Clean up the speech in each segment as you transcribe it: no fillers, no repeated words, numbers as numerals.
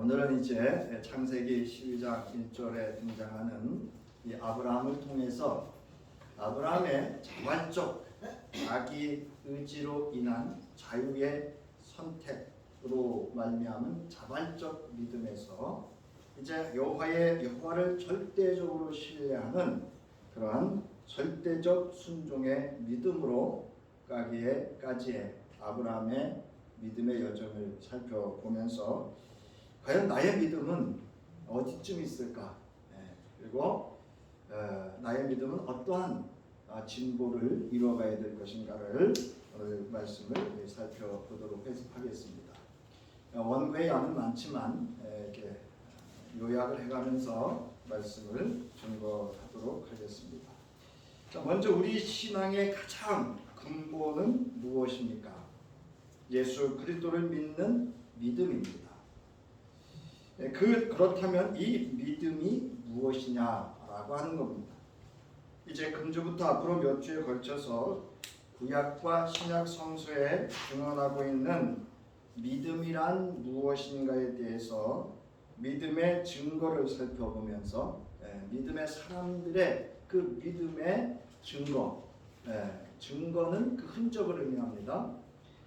오늘은 이제 창세기 12장 1절에 등장하는 이 아브라함을 통해서 아브라함의 자발적 자기 의지로 인한 자유의 선택으로 말미암은 자발적 믿음에서 이제 여호와를 절대적으로 신뢰하는 그러한 절대적 순종의 믿음으로 가기에까지의 아브라함의 믿음의 여정을 살펴보면서 과연 나의 믿음은 어디쯤 있을까? 그리고 나의 믿음은 어떠한 진보를 이루어가야 될 것인가를 오늘 말씀을 살펴보도록 하겠습니다. 원고의 양은 많지만 이렇게 요약을 해가면서 말씀을 증거하도록 하겠습니다. 자, 먼저 우리 신앙의 가장 근본은 무엇입니까? 예수 그리스도를 믿는 믿음입니다. 그렇다면 이 믿음이 무엇이냐라고 하는 겁니다. 이제 금주부터 앞으로 몇 주에 걸쳐서 구약과 신약 성서에 증언하고 있는 믿음이란 무엇인가에 대해서 믿음의 증거를 살펴보면서 믿음의 사람들의 그 믿음의 증거는 그 흔적을 의미합니다.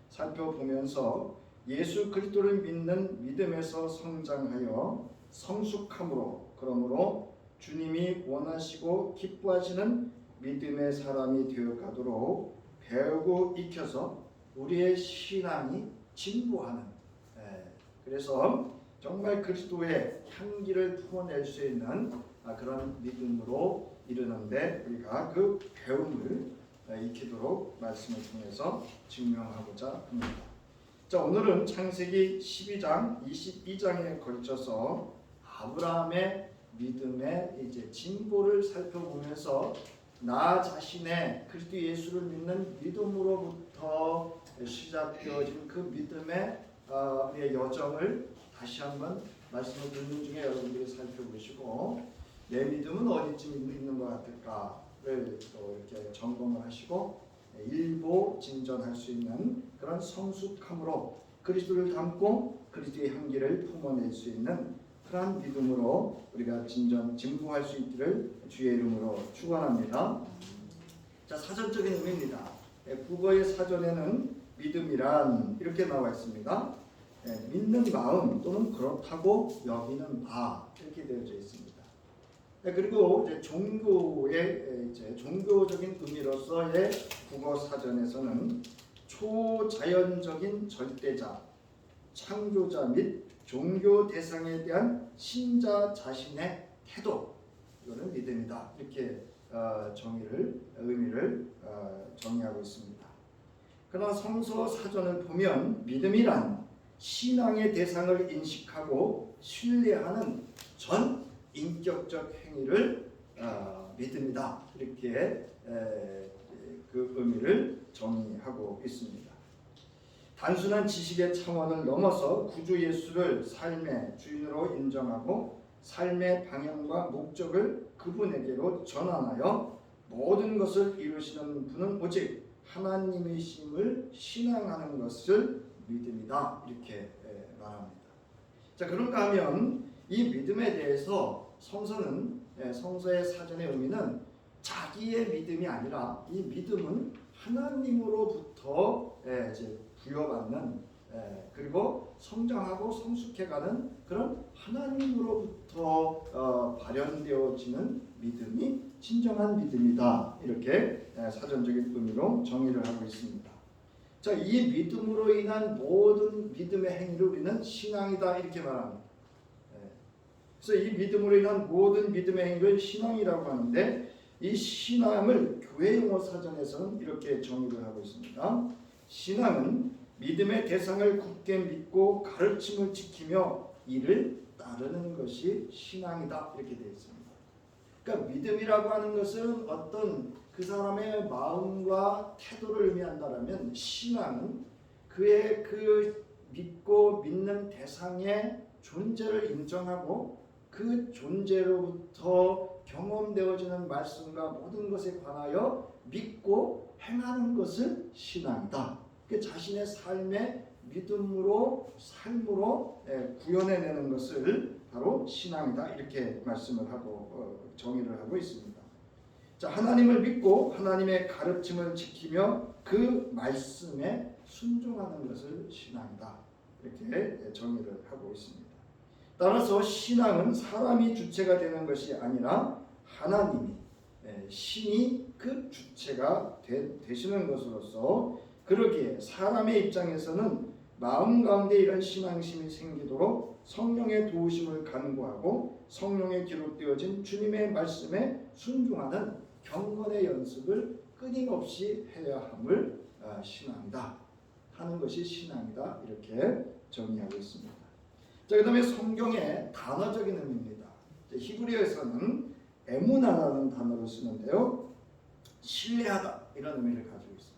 살펴보면서 예수 그리스도를 믿는 믿음에서 성장하여 성숙함으로 그러므로 주님이 원하시고 기뻐하시는 믿음의 사람이 되어가도록 배우고 익혀서 우리의 신앙이 진보하는 그래서 정말 그리스도의 향기를 품어낼 수 있는 그런 믿음으로 이르는데 우리가 그 배움을 익히도록 말씀을 통해서 증명하고자 합니다. 자, 오늘은 창세기 12장, 22장에 걸쳐서 아브라함의 믿음의 이제 진보를 살펴보면서 나 자신의 그리스도 예수를 믿는 믿음으로부터 시작되어진 그 믿음의 여정을 다시 한번 말씀을 듣는 중에 여러분들이 살펴보시고 내 믿음은 어디쯤 있는 것 같을까를 또 이렇게 점검을 하시고 일보 진전할 수 있는 그런 성숙함으로 그리스도를 닮고 그리스도의 향기를 품어낼 수 있는 그러한 믿음으로 우리가 진보할 수 있기를 주의 이름으로 축원합니다. 자, 사전적인 의미입니다. 국어의 사전에는 믿음이란 이렇게 나와 있습니다. 믿는 마음 또는 그렇다고 여기는 바 이렇게 되어져 있습니다. 그리고 이제 종교적인 의미로서의 국어 사전에서는 초자연적인 절대자, 창조자 및 종교 대상에 대한 신자 자신의 태도, 이거는 믿음이다. 이렇게 의미를 정의하고 있습니다. 그러나 성서 사전을 보면 믿음이란 신앙의 대상을 인식하고 신뢰하는 전 인격적 행위를 믿음이다. 이렇게 그 의미를 정의하고 있습니다. 단순한 지식의 차원을 넘어서 구주 예수를 삶의 주인으로 인정하고 삶의 방향과 목적을 그분에게로 전환하여 모든 것을 이루시는 분은 오직 하나님이심을 신앙하는 것을 믿음이다. 이렇게 말합니다. 자, 그런가 하면 이 믿음에 대해서 성서의 사전의 의미는 자기의 믿음이 아니라 이 믿음은 하나님으로부터 이제 부여받는 그리고 성장하고 성숙해가는 그런 하나님으로부터 발현되어지는 믿음이 진정한 믿음이다. 이렇게 사전적인 의미로 정의를 하고 있습니다. 자, 이 믿음으로 인한 모든 믿음의 행위를 우리는 신앙이다. 이렇게 말합니다. 그래서 이 믿음으로 인한 모든 믿음의 행위를 신앙이라고 하는데 이 신앙을 교회 용어 사전에서는 이렇게 정의를 하고 있습니다. 신앙은 믿음의 대상을 굳게 믿고 가르침을 지키며 이를 따르는 것이 신앙이다. 이렇게 되어 있습니다. 그러니까 믿음이라고 하는 것은 어떤 그 사람의 마음과 태도를 의미한다면 신앙은 그의 그 믿고 믿는 대상의 존재를 인정하고 그 존재로부터 경험되어지는 말씀과 모든 것에 관하여 믿고 행하는 것을 신앙이다. 그 자신의 삶의 믿음으로 삶으로 구현해내는 것을 바로 신앙이다 이렇게 말씀을 하고 정의를 하고 있습니다. 자, 하나님을 믿고 하나님의 가르침을 지키며 그 말씀에 순종하는 것을 신앙이다 이렇게 정의를 하고 있습니다. 따라서 신앙은 사람이 주체가 되는 것이 아니라 하나님이 신이 그 주체가 되시는 것으로서 그러기에 사람의 입장에서는 마음 가운데 이런 신앙심이 생기도록 성령의 도우심을 간구하고 성령에 기록되어진 주님의 말씀에 순종하는 경건의 연습을 끊임없이 해야 함을 신앙이다 하는 것이 신앙이다 이렇게 정의하고 있습니다. 자, 그다음에 성경의 단어적인 의미입니다. 히브리어에서는 에무나라는 단어를 쓰는데요, 신뢰하다 이런 의미를 가지고 있습니다.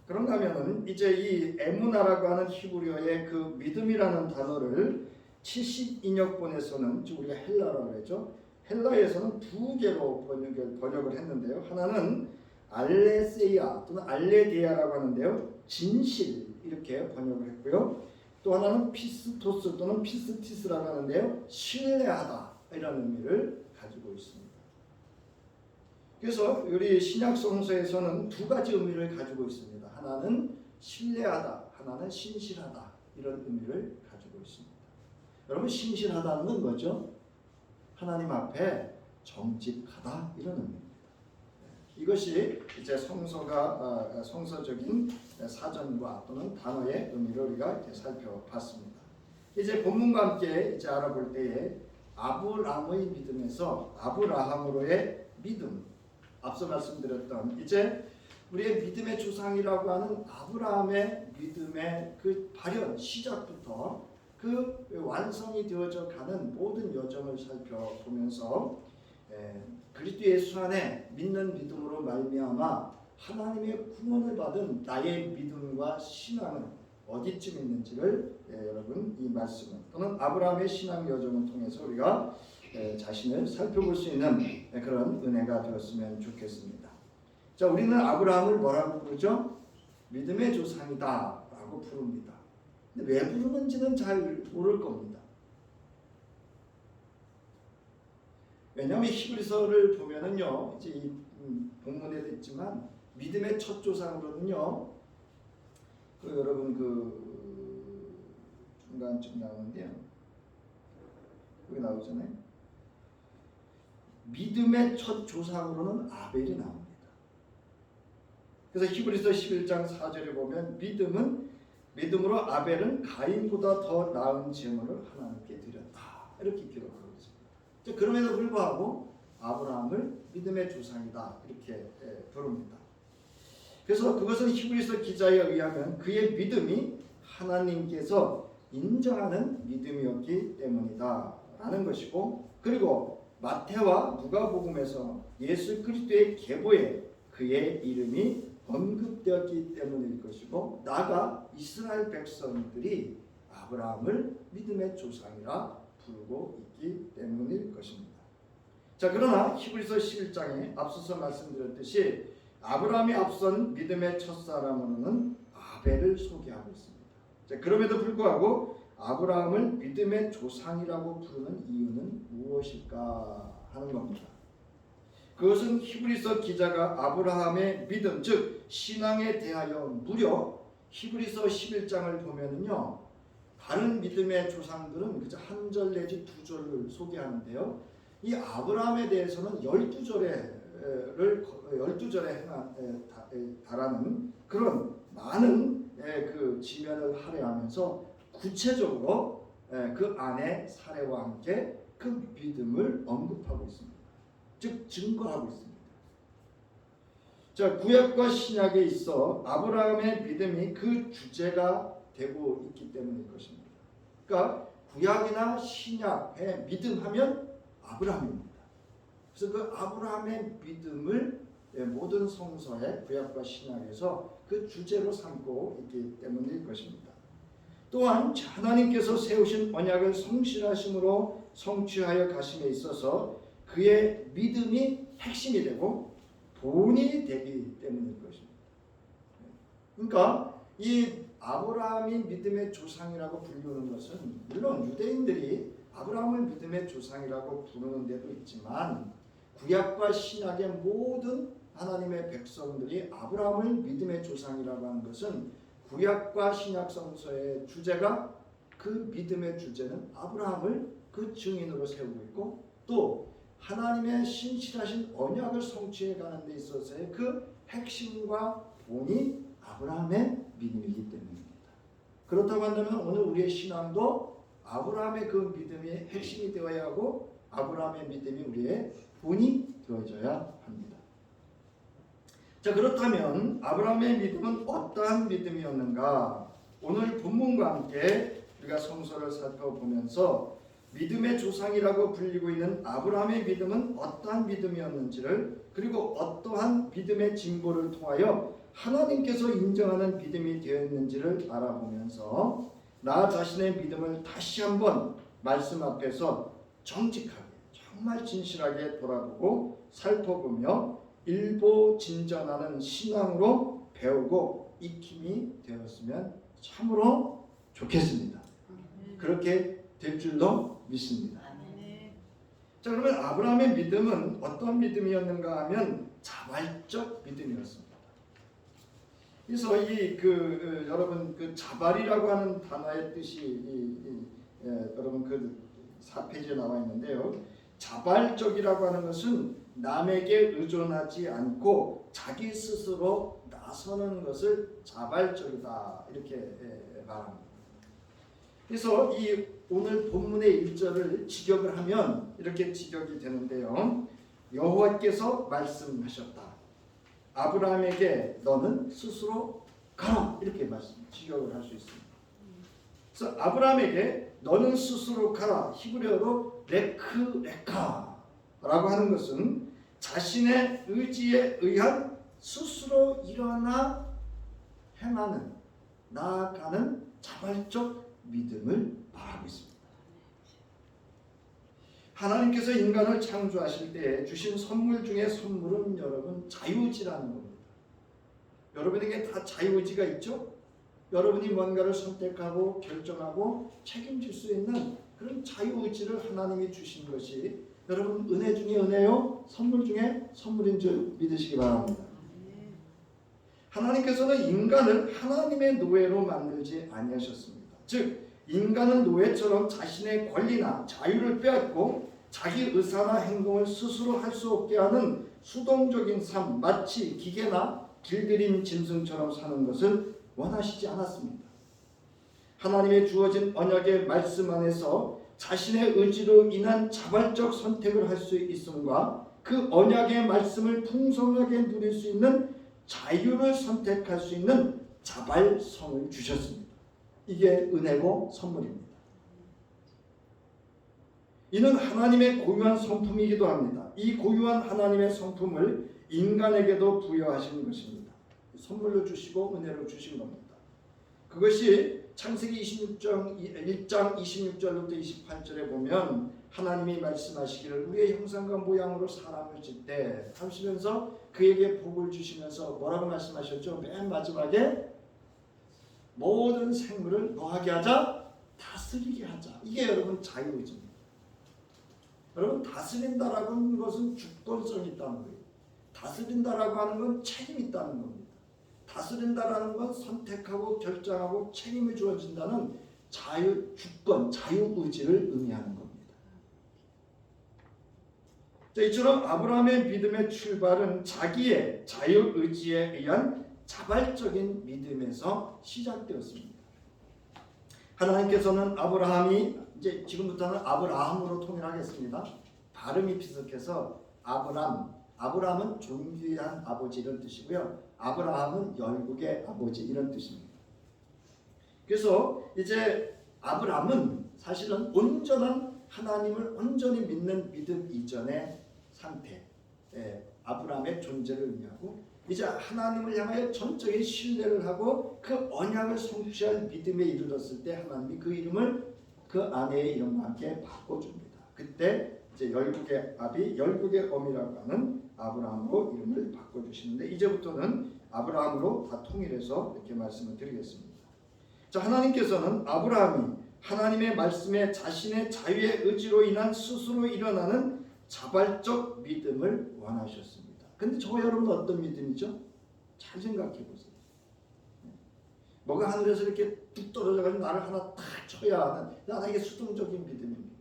그런가 하면은 이제 이 에무나라고 하는 히브리어의 그 믿음이라는 단어를 70인역본에서는 우리가 헬라라고 했죠. 헬라에서는 두 개로 번역을 했는데요. 하나는 알레세이아 또는 알레데아라고 하는데요, 진실 이렇게 번역을 했고요. 또 하나는 피스토스 또는 피스티스라고 하는데요, 신뢰하다 이런 의미를 가지고 있습니다. 그래서 우리 신약 성서에서는 두 가지 의미를 가지고 있습니다. 하나는 신뢰하다, 하나는 신실하다 이런 의미를 가지고 있습니다. 여러분, 신실하다는 건 뭐죠? 하나님 앞에 정직하다 이런 의미입니다. 이것이 이제 성서적인 사전과 또는 단어의 의미를 우리가 이제 살펴봤습니다. 이제 본문과 함께 이제 알아볼 때에 아브라함의 믿음에서 아브라함으로의 믿음, 앞서 말씀드렸던 이제 우리의 믿음의 조상이라고 하는 아브라함의 믿음의 그 발현 시작부터 그 완성이 되어져 가는 모든 여정을 살펴보면서 그리스도 예수 안에 믿는 믿음으로 말미암아 하나님의 구원을 받은 나의 믿음과 신앙은 어디쯤 있는지를 여러분 이 말씀은 또는 아브라함의 신앙 여정을 통해서 우리가 자신을 살펴볼 수 있는 그런 은혜가 되었으면 좋겠습니다. 자, 우리는 아브라함을 뭐라고 부르죠? 믿음의 조상이다 라고 부릅니다. 근데 왜 부르는지는 잘 모를 겁니다. 왜냐하면 히브리서를 보면은요, 이제 이 본문에도 있지만 믿음의 첫 조상으로는요, 여러분 중간쯤 나오는데요, 여기 나오잖아요. 믿음의 첫 조상으로는 아벨이 나옵니다. 그래서 히브리서 11장 4절에 보면 믿음으로 아벨은 가인보다 더 나은 제물을 하나님께 드렸다 이렇게 기록하고 있습니다. 그럼에도 불구하고 아브라함을 믿음의 조상이다 이렇게 부릅니다. 그래서 그것은 히브리서 기자에 의하면 그의 믿음이 하나님께서 인정하는 믿음이었기 때문이다 라는 것이고, 그리고 마태와 누가복음에서 예수 그리스도의 계보에 그의 이름이 언급되었기 때문일 것이고, 나아가 이스라엘 백성들이 아브라함을 믿음의 조상이라 부르고 있기 때문일 것입니다. 자, 그러나 히브리서 11장에 앞서서 말씀드렸듯이 아브라함이 앞선 믿음의 첫사람으로는 아벨을 소개하고 있습니다. 자, 그럼에도 불구하고 아브라함을 믿음의 조상이라고 부르는 이유는 무엇일까 하는 겁니다. 그것은 히브리서 기자가 아브라함의 믿음, 즉 신앙에 대하여 무려 히브리서 11장을 보면은요, 다른 믿음의 조상들은 그저 한 절 내지 두 절을 소개하는데요, 이 아브라함에 대해서는 12절에 달하는 그런 많은 그 지면을 할애하면서 구체적으로 그 안에 사례와 함께 그 믿음을 언급하고 있습니다. 즉 증거하고 있습니다. 자, 구약과 신약에 있어 아브라함의 믿음이 그 주제가 되고 있기 때문일 것입니다. 그러니까 구약이나 신약의 믿음하면 아브라함입니다. 그래서 그 아브라함의 믿음을 모든 성서의 구약과 신약에서 그 주제로 삼고 있기 때문일 것입니다. 또한 하나님께서 세우신 언약을 성실하심으로 성취하여 가심에 있어서 그의 믿음이 핵심이 되고 본이 되기 때문일 것입니다. 그러니까 이 아브라함이 믿음의 조상이라고 부르는 것은 물론 유대인들이 아브라함을 믿음의 조상이라고 부르는 데도 있지만 구약과 신약의 모든 하나님의 백성들이 아브라함을 믿음의 조상이라고 하는 것은 구약과 신약 성서의 주제가 그 믿음의 주제는 아브라함을 그 증인으로 세우고 있고 또 하나님의 신실하신 언약을 성취해 가는 데 있어서의 그 핵심과 본이 아브라함의 믿음이기 때문입니다. 그렇다고 한다면 오늘 우리의 신앙도 아브라함의 그 믿음이 핵심이 되어야 하고 아브라함의 믿음이 우리의 본이 되어져야 합니다. 자, 그렇다면 아브라함의 믿음은 어떠한 믿음이었는가? 오늘 본문과 함께 우리가 성서를 살펴보면서 믿음의 조상이라고 불리고 있는 아브라함의 믿음은 어떠한 믿음이었는지를 그리고 어떠한 믿음의 징보를 통하여 하나님께서 인정하는 믿음이 되었는지를 알아보면서 나 자신의 믿음을 다시 한번 말씀 앞에서 정직하게 정말 진실하게 돌아보고 살펴보며 일보진전하는 신앙으로 배우고 익힘이 되었으면 참으로 좋겠습니다. 그렇게 될 줄로 믿습니다. 자, 그러면 아브라함의 믿음은 어떤 믿음이었는가 하면 자발적 믿음이었습니다. 그래서 여러분 그 자발이라고 하는 단어의 뜻이 여러분 그 4페이지에 나와 있는데요. 자발적이라고 하는 것은 남에게 의존하지 않고 자기 스스로 나서는 것을 자발적이다 이렇게 말합니다. 그래서 이 오늘 본문의 1절을 직역을 하면 이렇게 직역이 되는데요. 여호와께서 말씀하셨다. 아브라함에게 너는 스스로 가라 이렇게 직역을 할 수 있습니다. 그래서 아브라함에게 너는 스스로 가라 히브리어로 레카라고 하는 것은 자신의 의지에 의한 스스로 일어나 행하는 나아가는 자발적 믿음을 말하고 있습니다. 하나님께서 인간을 창조하실 때 주신 선물 중에 선물은 여러분 자유의지라는 겁니다. 여러분에게 다 자유의지가 있죠? 여러분이 뭔가를 선택하고 결정하고 책임질 수 있는 그런 자유의지를 하나님이 주신 것이 여러분 은혜 중에 은혜요, 선물 중에 선물인 줄 믿으시기 바랍니다. 하나님께서는 인간을 하나님의 노예로 만들지 아니하셨습니다. 즉 인간은 노예처럼 자신의 권리나 자유를 빼앗고 자기 의사나 행동을 스스로 할 수 없게 하는 수동적인 삶, 마치 기계나 길들인 짐승처럼 사는 것을 원하시지 않았습니다. 하나님의 주어진 언약의 말씀 안에서 자신의 의지로 인한 자발적 선택을 할 수 있음과 그 언약의 말씀을 풍성하게 누릴 수 있는 자유를 선택할 수 있는 자발성을 주셨습니다. 이게 은혜고 선물입니다. 이는 하나님의 고유한 성품이기도 합니다. 이 고유한 하나님의 성품을 인간에게도 부여하신 것입니다. 선물로 주시고 은혜로 주신 겁니다. 그것이 창세기 1장 26절부터 28절에 보면 하나님이 말씀하시기를 우리의 형상과 모양으로 사람을 짓되 하시면서 그에게 복을 주시면서 뭐라고 말씀하셨죠? 맨 마지막에 모든 생물을 뭐하게 하자? 다스리게 하자. 이게 여러분 자유의지입니다. 여러분 다스린다라고 하는 것은 주권성이 있다는 거예요. 다스린다라고 하는 건 책임이 있다는 겁니다. 다스린다라는 건 선택하고 결정하고 책임이 주어진다는 자유, 주권, 자유의지를 의미하는 겁니다. 자, 이처럼 아브라함의 믿음의 출발은 자기의 자유의지에 의한 자발적인 믿음에서 시작되었습니다. 하나님께서는 아브라함이 이제 지금부터는 아브라함으로 통일하겠습니다. 발음이 비슷해서 아브라함은 존귀한 아버지 이런 뜻이고요. 아브라함은 열국의 아버지 이런 뜻입니다. 그래서 이제 아브라함은 사실은 온전한 하나님을 온전히 믿는 믿음 이전의 상태, 아브라함의 존재를 의미하고 이제 하나님을 향하여 전적인 신뢰를 하고 그 언약을 성취할 믿음에 이르렀을 때 하나님이 그 이름을 그 아내의 이름과 함께 바꿔줍니다. 그때 이제 열국의 아비, 열국의 어미라고 하는 아브라함으로 이름을 바꿔주시는데 이제부터는 아브라함으로 다 통일해서 이렇게 말씀을 드리겠습니다. 자, 하나님께서는 아브라함이 하나님의 말씀에 자신의 자유의 의지로 인한 스스로 일어나는 자발적 믿음을 원하셨습니다. 근데 저와 여러분은 어떤 믿음이죠? 잘 생각해 보세요. 뭐가 하늘에서 이렇게 뚝 떨어져가지고 나를 하나 탁 쳐야 하는 나에게 수동적인 믿음입니다.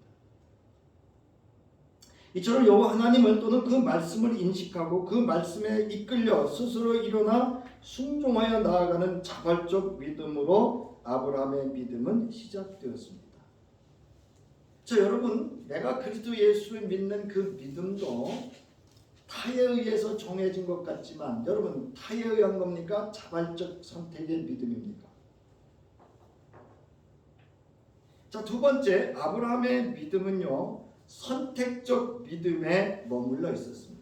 이처럼 여호와 하나님을 또는 그 말씀을 인식하고 그 말씀에 이끌려 스스로 일어나 순종하여 나아가는 자발적 믿음으로 아브라함의 믿음은 시작되었습니다. 자, 여러분, 내가 그리스도 예수를 믿는 그 믿음도 타에 의해서 정해진 것 같지만 여러분, 타에 의한 겁니까? 자발적 선택의 믿음입니까? 자, 두 번째, 아브라함의 믿음은요, 선택적 믿음에 머물러 있었습니다.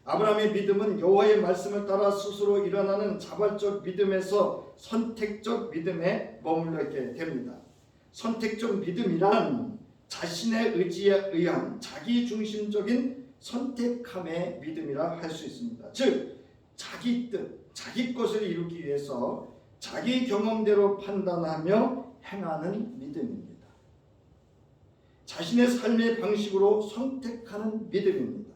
아브라함의 믿음은 여호와의 말씀을 따라 스스로 일어나는 자발적 믿음에서 선택적 믿음에 머물러 있게 됩니다. 선택적 믿음이란 자신의 의지에 의한 자기중심적인 선택함의 믿음이라 할 수 있습니다. 즉 자기 뜻, 자기 것을 이루기 위해서 자기 경험대로 판단하며 행하는 믿음입니다. 자신의 삶의 방식으로 선택하는 믿음입니다.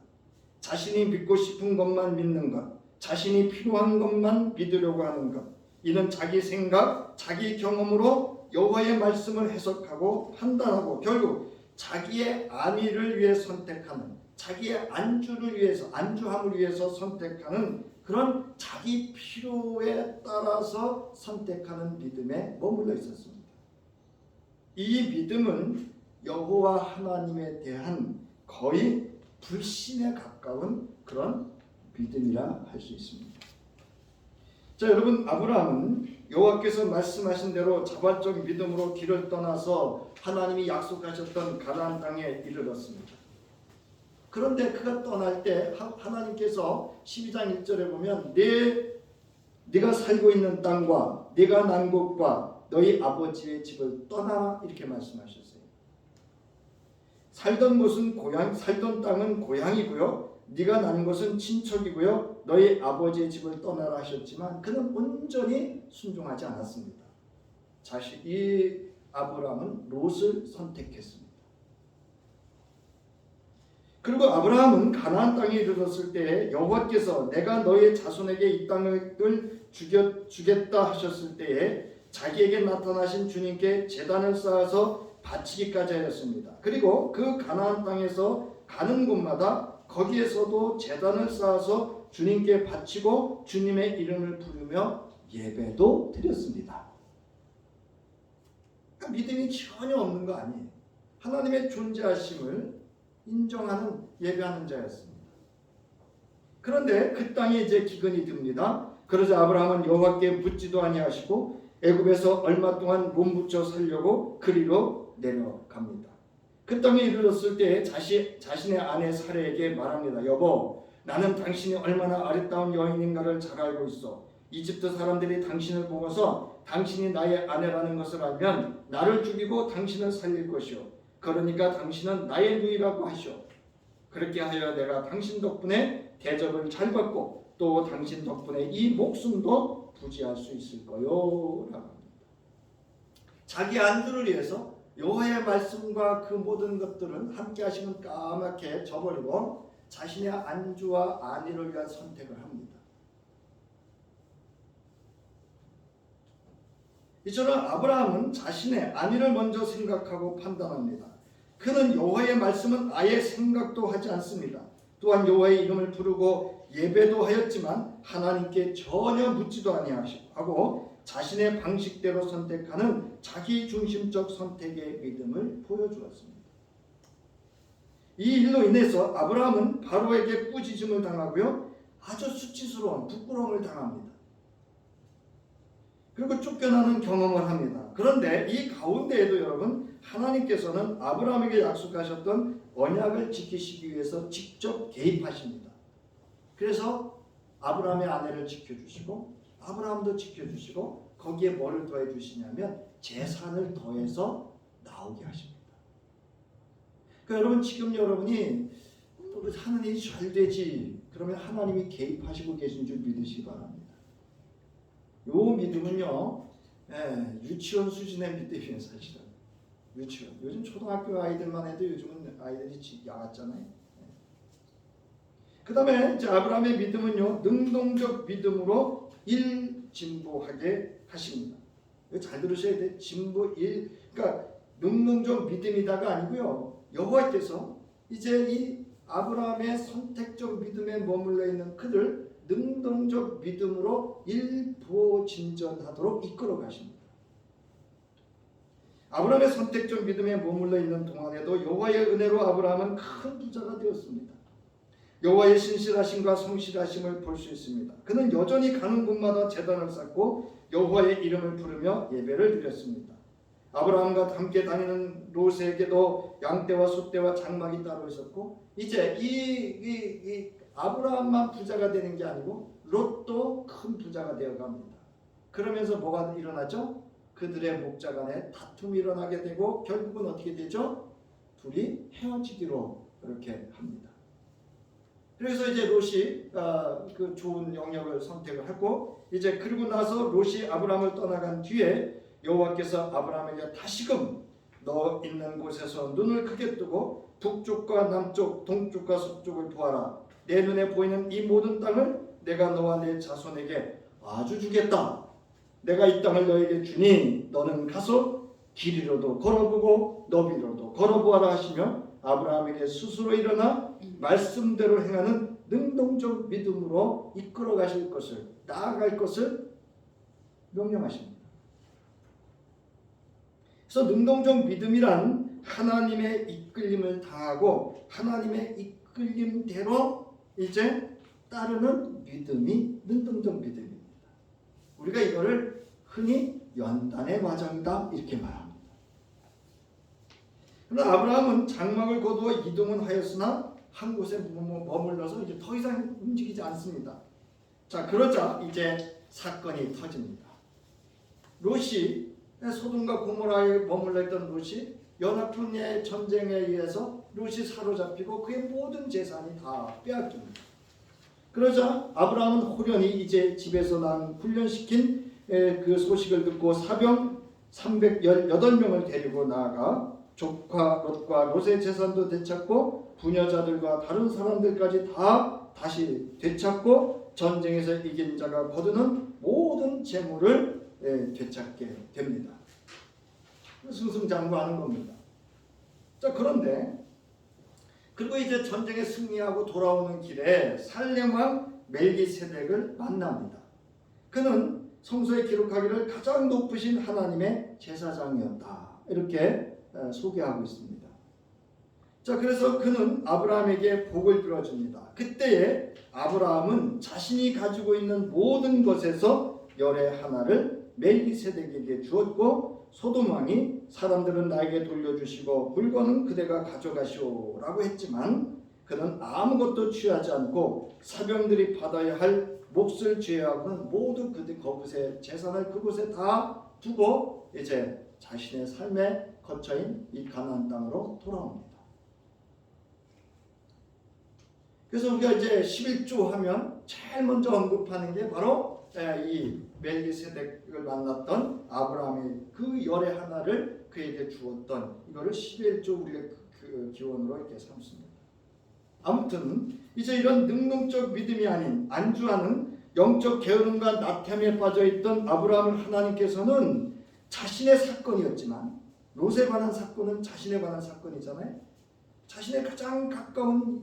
자신이 믿고 싶은 것만 믿는 것, 자신이 필요한 것만 믿으려고 하는 것, 이는 자기 생각, 자기 경험으로 여호와의 말씀을 해석하고 판단하고 결국 자기의 안위를 위해 선택하는, 자기의 안주를 위해서, 안주함을 위해서 선택하는 그런 자기 필요에 따라서 선택하는 믿음에 머물러 있었습니다. 이 믿음은 여호와 하나님에 대한 거의 불신에 가까운 그런 믿음이라 할 수 있습니다. 자, 여러분, 아브라함은 여호와께서 말씀하신 대로 자발적 믿음으로 길을 떠나서 하나님이 약속하셨던 가나안 땅에 이르렀습니다. 그런데 그가 떠날 때 하나님께서 12장 1절에 보면 네가 살고 있는 땅과 네가 난 곳과 너희 아버지의 집을 떠나라 이렇게 말씀하셨어요. 살던 땅은 고향이고요. 네가 난 것은 친척이고요. 너희 아버지의 집을 떠나라 하셨지만 그는 온전히 순종하지 않았습니다. 이 아브라함은 롯을 선택했습니다. 그리고 아브라함은 가나안 땅에 이르렀을 때에 여호와께서 내가 너의 자손에게 이 땅을 주겠다 하셨을 때에 자기에게 나타나신 주님께 제단을 쌓아서 바치기까지 하였습니다. 그리고 그 가나안 땅에서 가는 곳마다 거기에서도 제단을 쌓아서 주님께 바치고 주님의 이름을 부르며 예배도 드렸습니다. 그러니까 믿음이 전혀 없는 거 아니에요. 하나님의 존재하심을 인정하는 예배하는 자였습니다. 그런데 그 땅에 이제 기근이 듭니다. 그러자 아브라함은 여호와께 묻지도 아니하시고 애굽에서 얼마 동안 몸부쳐 살려고 그리로 내려갑니다. 그 땅에 이르렀을 때 자신의 아내 사레에게 말합니다. 여보, 나는 당신이 얼마나 아름다운 여인인가를 잘 알고 있어. 이집트 사람들이 당신을 보고서 당신이 나의 아내라는 것을 알면 나를 죽이고 당신을 살릴 것이오. 그러니까 당신은 나의 누이라고 하시오. 그렇게 하여 내가 당신 덕분에 대접을 잘 받고 또 당신 덕분에 이 목숨도 부지할 수 있을 거요 라고 합니다. 자기 안주를 위해서 여호와의 말씀과 그 모든 것들은 함께 하시면 까맣게 저버리고 자신의 안주와 안위를 위한 선택을 합니다. 이처럼 아브라함은 자신의 안위를 먼저 생각하고 판단합니다. 그는 여호와의 말씀은 아예 생각도 하지 않습니다. 또한 여호와의 이름을 부르고 예배도 하였지만 하나님께 전혀 묻지도 아니하고 자신의 방식대로 선택하는 자기중심적 선택의 믿음을 보여주었습니다. 이 일로 인해서 아브라함은 바로에게 꾸짖음을 당하고요, 아주 수치스러운 부끄러움을 당합니다. 그리고 쫓겨나는 경험을 합니다. 그런데 이 가운데에도 여러분, 하나님께서는 아브라함에게 약속하셨던 언약을 지키시기 위해서 직접 개입하십니다. 그래서 아브라함의 아내를 지켜주시고 아브라함도 지켜주시고 거기에 뭐를 더해 주시냐면 재산을 더해서 나오게 하십니다. 그러니까 여러분, 지금 여러분이 하는 일이 잘 되지. 그러면 하나님이 개입하시고 계신 줄 믿으시기 바랍니다. 요 믿음은요, 유치원 수준의 믿음이에요. 사실은 유치원. 요즘 초등학교 아이들만 해도 요즘은 아이들이 야갔잖아요. 그 다음에 아브라함의 믿음은요, 능동적 믿음으로 일진보하게 하십니다. 이거 잘 들으셔야 돼. 진보 일, 그러니까 능동적 믿음이다가 아니고요, 여호와께서 이제 이 아브라함의 선택적 믿음에 머물러 있는 그들 능동적 믿음으로 일부진전하도록 이끌어 가십니다. 아브라함의 선택적 믿음에 머물러 있는 동안에도 여호와의 은혜로 아브라함은 큰 부자가 되었습니다. 여호와의 신실하심과 성실하심을 볼 수 있습니다. 그는 여전히 가는 곳마다 제단을 쌓고 여호와의 이름을 부르며 예배를 드렸습니다. 아브라함과 함께 다니는 롯에게도 양떼와 소떼와 장막이 따로 있었고, 이제 이 아브라함만 부자가 되는 게 아니고 롯도 큰 부자가 되어 갑니다. 그러면서 뭐가 일어나죠? 그들의 목자 간에 다툼이 일어나게 되고 결국은 어떻게 되죠? 둘이 헤어지기로 이렇게 합니다. 그래서 이제 롯이 그 좋은 영역을 선택을 하고, 이제 그리고 나서 롯이 아브라함을 떠나간 뒤에 여호와께서 아브라함에게 다시금 너 있는 곳에서 눈을 크게 뜨고 북쪽과 남쪽, 동쪽과 서쪽을 보아라. 내 눈에 보이는 이 모든 땅을 내가 너와 내 자손에게 아주 주겠다. 내가 이 땅을 너에게 주니 너는 가서 길이로도 걸어보고 너비로도 걸어보아라 하시며 아브라함에게 스스로 일어나 말씀대로 행하는 능동적 믿음으로 이끌어 가실 것을, 나아갈 것을 명령하십니다. 그래서 능동적 믿음이란 하나님의 이끌림을 당하고 하나님의 이끌림대로 이제 따르는 믿음이 능동적 믿음입니다. 우리가 이거를 흔히 연단의 과정이다 이렇게 말합니다. 그러나 아브라함은 장막을 거두어 이동은 하였으나 한 곳에 머물러서 이제 더 이상 움직이지 않습니다. 자, 그러자 이제 사건이 터집니다. 롯이, 소돔과 고모라에 머물러 있던 롯이 연합군의 전쟁에 의해서 롯이 사로잡히고 그의 모든 재산이 다 빼앗깁니다. 그러자 아브라함은 호련히 이제 집에서 난 훈련시킨 그 소식을 듣고 사병 318명을 데리고 나아가 조카 롯과 롯의 재산도 되찾고 부녀자들과 다른 사람들까지 다 다시 되찾고 전쟁에서 이긴 자가 거두는 모든 재물을 되찾게 됩니다. 승승장구하는 겁니다. 자, 그런데 그리고 이제 전쟁에 승리하고 돌아오는 길에 살렘 왕 멜기세덱을 만납니다. 그는 성서에 기록하기를 가장 높으신 하나님의 제사장이었다 이렇게 소개하고 있습니다. 자, 그래서 그는 아브라함에게 복을 빌어줍니다. 그때에 아브라함은 자신이 가지고 있는 모든 것에서 열의 하나를 멜기세덱에게 주었고, 소돔 왕이 사람들은 나에게 돌려주시고 물건은 그대가 가져가시오라고 했지만 그는 아무것도 취하지 않고 사병들이 받아야 할 몫을 제외하고는 모두 그곳에 재산을 그곳에 다 두고 이제 자신의 삶의 거처인 이 가나안 땅으로 돌아옵니다. 그래서 우리가 이제 11조 하면 제일 먼저 언급하는 게 바로 이 멜기세덱을 만났던 아브라함이 그 열의 하나를 그에게 주었던 이거를 11조 우리가 그 기원으로 이렇게 삼습니다. 아무튼 이제 이런 능동적 믿음이 아닌 안주하는 영적 게으름과 나태함에 빠져있던 아브라함을 하나님께서는 자신의 사건이었지만, 롯에 관한 사건은 자신에 관한 사건이잖아요. 자신의 가장 가까운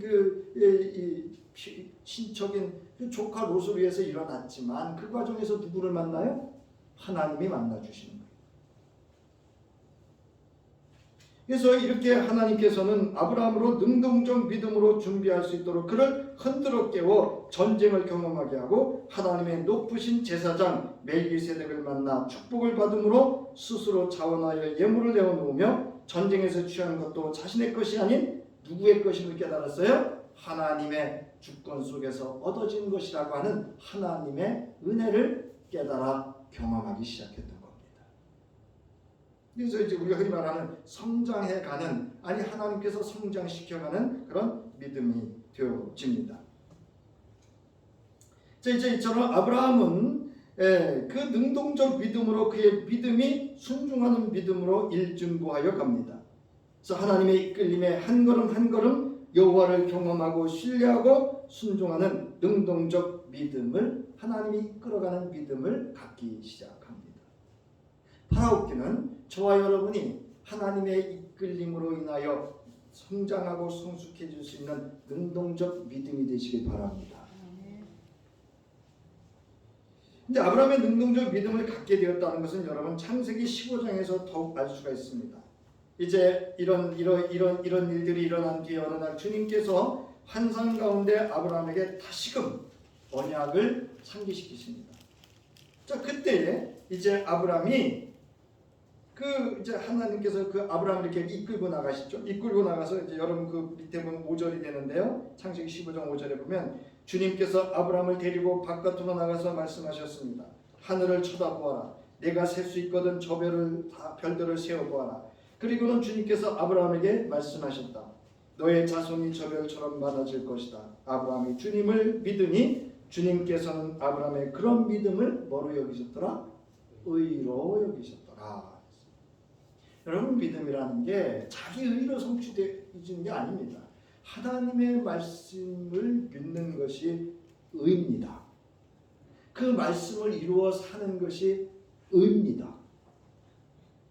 친척인 그 조카 롯을 위해서 일어났지만 그 과정에서 누구를 만나요? 하나님이 만나주시는 거예요. 그래서 이렇게 하나님께서는 아브라함으로 능동적 믿음으로 준비할 수 있도록 그를 흔들어 깨워 전쟁을 경험하게 하고 하나님의 높으신 제사장 멜기세덱을 만나 축복을 받음으로 스스로 자원하여 예물을 내어놓으며 전쟁에서 취한 것도 자신의 것이 아닌 누구의 것임을 깨달았어요? 하나님의 주권 속에서 얻어진 것이라고 하는 하나님의 은혜를 깨달아 경험하기 시작했던 겁니다. 그래서 이제 우리가 흔히 말하는 성장해가는, 아니 하나님께서 성장시켜가는 그런 믿음이 되어집니다. 자, 이제 이처럼 아브라함은 그 능동적 믿음으로 그의 믿음이 순종하는 믿음으로 일증부하여 갑니다. 그래서 하나님의 이끌림에 한 걸음 한 걸음 여호와를 경험하고 신뢰하고 순종하는 능동적 믿음을, 하나님이 이끌어가는 믿음을 갖기 시작합니다. 파라오키는 저와 여러분이 하나님의 이끌림으로 인하여 성장하고 성숙해질 수 있는 능동적 믿음이 되시길 바랍니다. 근데 아브라함의 능동적 믿음을 갖게 되었다는 것은 여러분 창세기 15장에서 더욱 알 수가 있습니다. 이제 이런 일들이 일어난 뒤에 어느 날 주님께서 환상 가운데 아브라함에게 다시금 언약을 상기시키십니다. 자, 그때 이제 아브라함이 이제 하나님께서 그 아브라함을 이렇게 이끌고 나가시죠. 이끌고 나가서 이제 여러분 그 밑에 보면 5절이 되는데요. 창세기 15장 5절에 보면 주님께서 아브라함을 데리고 바깥으로 나가서 말씀하셨습니다. 하늘을 쳐다보아라. 내가 셀 수 있거든 저 별들을 세어보아라. 그리고는 주님께서 아브라함에게 말씀하셨다. 너의 자손이 저 별처럼 많아질 것이다. 아브라함이 주님을 믿으니 주님께서는 아브라함의 그런 믿음을 뭐로 여기셨더라? 의로 여기셨더라. 여러분 믿음이라는 게 자기 의로 성취되는 게 아닙니다. 하나님의 말씀을 믿는 것이 의입니다. 그 말씀을 이루어 사는 것이 의입니다.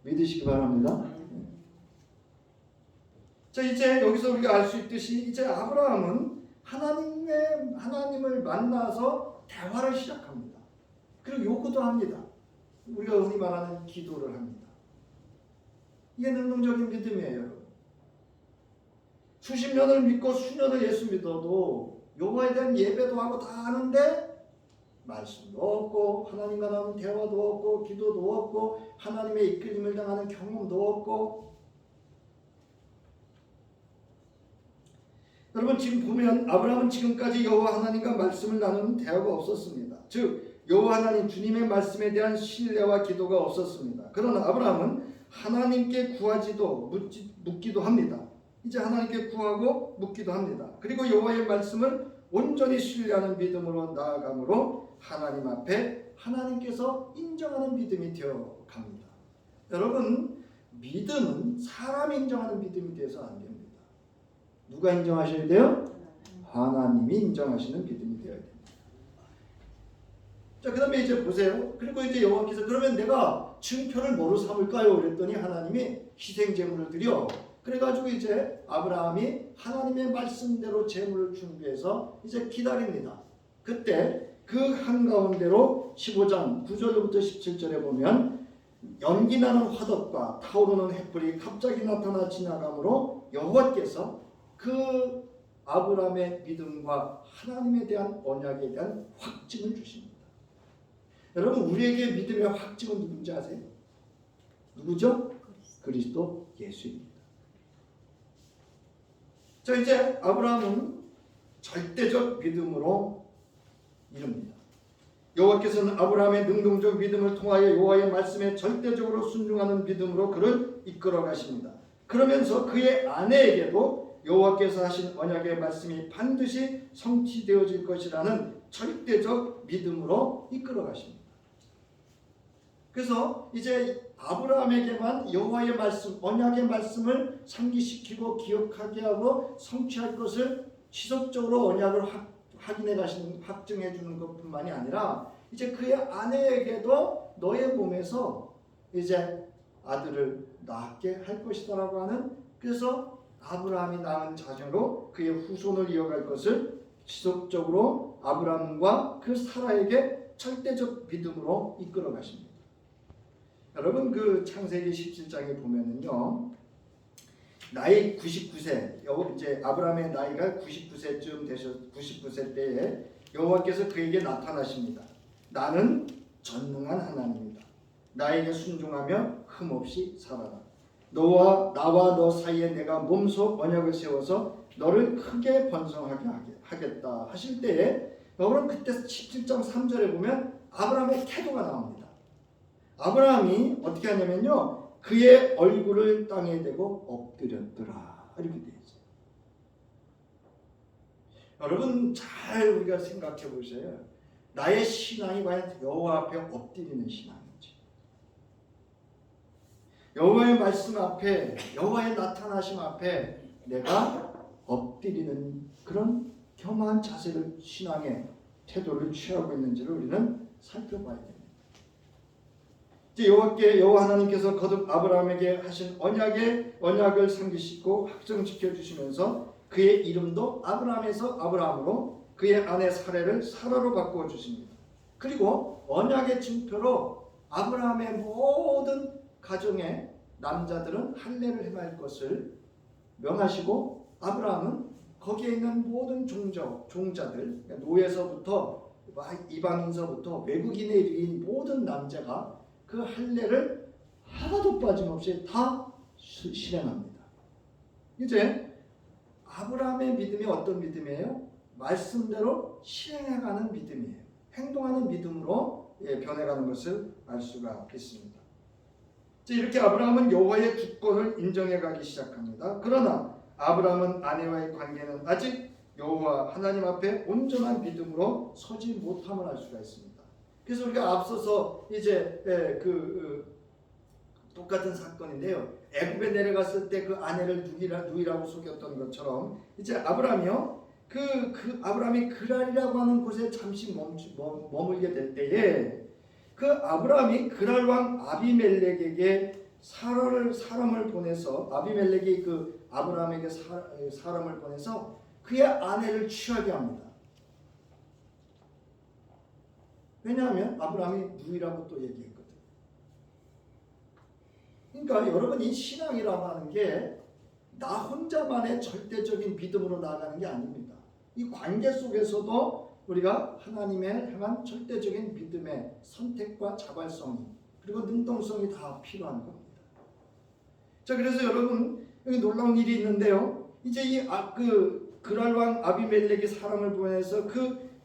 믿으시기 바랍니다. 자, 이제 여기서 우리가 알 수 있듯이 이제 아브라함은 하나님을 만나서 대화를 시작합니다. 그리고 요구도 합니다. 우리가 흔히 말하는 기도를 합니다. 이게 능동적인 믿음이에요, 여러분. 수십 년을 믿고 수년을 예수 믿어도 여호와에 대한 예배도 하고 다 하는데 말씀도 없고 하나님과 나눈 대화도 없고 기도도 없고 하나님의 이끌림을 당하는 경험도 없고. 여러분 지금 보면 아브라함은 지금까지 여호와 하나님과 말씀을 나누는 대화가 없었습니다. 즉 여호와 하나님 주님의 말씀에 대한 신뢰와 기도가 없었습니다. 그러나 아브라함은 하나님께 구하지도 묻기도 합니다. 이제 하나님께 구하고 묻기도 합니다. 그리고 여호와의 말씀을 온전히 신뢰하는 믿음으로 나아가므로 하나님 앞에 하나님께서 인정하는 믿음이 되어 갑니다. 여러분 믿음은 사람이 인정하는 믿음이 되어서 안 됩니다. 누가 인정하셔야 돼요? 하나님이 인정하시는 믿음이 되어야 됩니다. 자, 그 다음에 이제 보세요. 그리고 이제 여호와께서 그러면 내가 증표를 뭐로 삼을까요? 그랬더니 하나님이 희생제물을 드려. 그래가지고 이제 아브라함이 하나님의 말씀대로 제물을 준비해서 이제 기다립니다. 그때 그 한가운데로 15장 9절부터 17절에 보면 연기나는 화덕과 타오르는 횃불이 갑자기 나타나 지나가므로 여호와께서 그 아브라함의 믿음과 하나님에 대한 언약에 대한 확증을 주십니다. 여러분 우리에게 믿음의 확증은 누군지 아세요? 누구죠? 그리스도 예수입니다. 자, 이제 아브라함은 절대적 믿음으로 이룹니다. 여호와께서는 아브라함의 능동적 믿음을 통하여 여호와의 말씀에 절대적으로 순종하는 믿음으로 그를 이끌어 가십니다. 그러면서 그의 아내에게도 여호와께서 하신 언약의 말씀이 반드시 성취되어질 것이라는 절대적 믿음으로 이끌어 가십니다. 그래서 이제 아브라함에게만 여호와의 말씀, 언약의 말씀을 상기시키고 기억하게 하고 성취할 것을 지속적으로 언약을 확인해 가시는, 확증해 주는 것뿐만이 아니라 이제 그의 아내에게도 너의 몸에서 이제 아들을 낳게 할 것이다라고 하는, 그래서 아브라함이 낳은 자녀로 그의 후손을 이어갈 것을 지속적으로 아브라함과 그 사라에게 절대적 믿음으로 이끌어 가십니다. 여러분 그 창세기 17장에 보면은요, 나이 99세, 이제 아브라함의 나이가 99세 때에 여호와께서 그에게 나타나십니다. 나는 전능한 하나님이다. 나에게 순종하며 흠없이 살아라. 나와 너 사이에 내가 몸소 언약을 세워서 너를 크게 번성하게 하겠다 하실 때에, 여러분 그때 17장 3절에 보면 아브라함의 태도가 나옵니다. 아브라함이 어떻게 하냐면요, 그의 얼굴을 땅에 대고 엎드렸더라. 이렇게 되어 있어요. 여러분 잘 우리가 생각해 보세요. 나의 신앙이 과연 여호와 앞에 엎드리는 신앙인지, 여호와의 말씀 앞에, 여호와의 나타나심 앞에 내가 엎드리는 그런 겸한 자세를, 신앙의 태도를 취하고 있는지를 우리는 살펴봐야 됩니다. 이제 여호와 하나님께서 거듭 아브라함에게 하신 언약을 상기시키고 확정시켜 주시면서 그의 이름도 아브라함에서 아브라함으로, 그의 아내 사례를 사라로 바꾸어 주십니다. 그리고 언약의 징표로 아브라함의 모든 가정의 남자들은 할례를 행할 것을 명하시고, 아브라함은 거기에 있는 모든 종자들, 노예서부터 이방인서부터 외국인에 이르는 모든 남자가 그 할례를 하나도 빠짐없이 다 실행합니다. 이제 아브라함의 믿음이 어떤 믿음이에요? 말씀대로 실행해가는 믿음이에요. 행동하는 믿음으로 변해가는 것을 알 수가 있습니다. 이렇게 아브라함은 여호와의 주권을 인정해가기 시작합니다. 그러나 아브라함은 아내와의 관계는 아직 여호와 하나님 앞에 온전한 믿음으로 서지 못함을 알 수가 있습니다. 그래서 우리가 앞서서 이제 똑같은 사건인데요. 애굽에 내려갔을 때 그 아내를 누이라고 속였던 것처럼 이제 아브라함이요. 아브라함이 그랄이라고 하는 곳에 잠시 머물게 될 때에 그 아브라함이 그랄 왕 아비멜렉에게 사람을 보내서, 아비멜렉이 그 아브라함에게 사람을 보내서 그의 아내를 취하게 합니다. 왜냐하면 아브라함이 누이라고 또 얘기했거든. 그러니까 여러분, 이 신앙이라고 하는 게 나 혼자만의 절대적인 믿음으로 나아가는 게 아닙니다. 이 관계 속에서도 우리가 하나님의 향한 절대적인 믿음의 선택과 자발성이, 그리고 능동성이 다 필요한 겁니다. 자, 그래서 여러분 여기 놀라운 일이 있는데요. 이제 그랄 왕 아비멜렉이 사람을 보내서